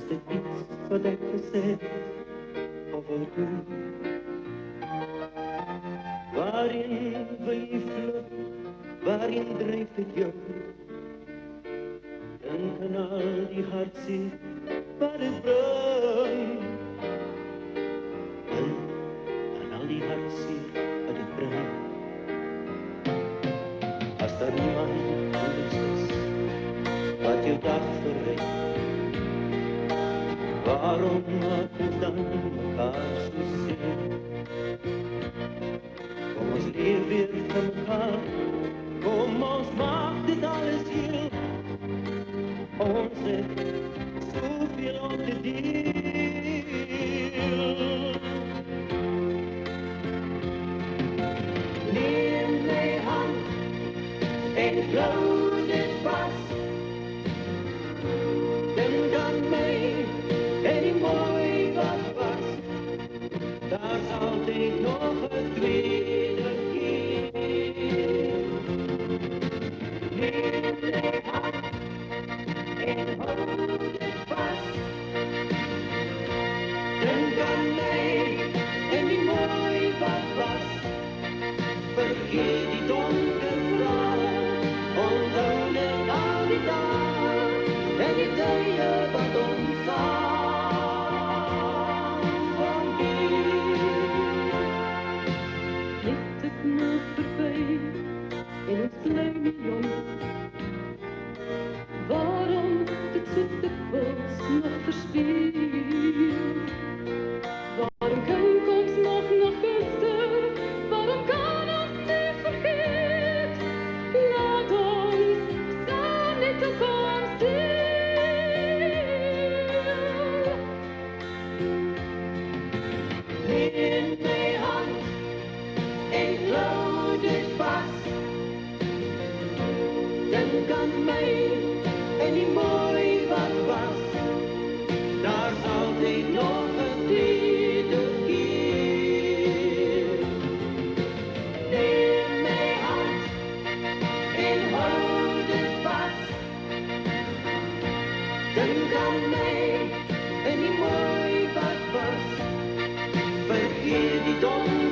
dit iets wat ek gesê of wil doen? Waarin wil jy vlug, waarin dryf dit jou? Dink aan al die hartseer wat dit bring. Dink aan al die hartseer wat dit bring. As daar niemand anders is wat jou dag verryk, waarom maak ons dan mekaar so seer? Kom ons leer weer van mekaar, kom ons maak dit alles heel. Ons het soveel om te deel. Neem my hand en hou dit vas. Dink aan my en die mooi wat was. Daar's altyd nog 'n tweede keer. Neem my hand en hou dit vas. Dink aan my en die mooi wat was. Vergeet die donker vrae, onthou net al die dae en die tye wat ons saam kon wees. Ligt het nog verby en ons bly nie jong? Waarom dit so dikwels nog verspeel? Waarom kyk ons nog na gister? Waarom kan ons nie vergeet? Laat ons saam die toekoms deel. Neem my hand en hou dit vas. Dink aan my en die mooi wat was. Daar's altyd nog 'n tweede keer. Neem my hand en hou dit vas. Dink aan my en die mooi wat was. Vergeet die donker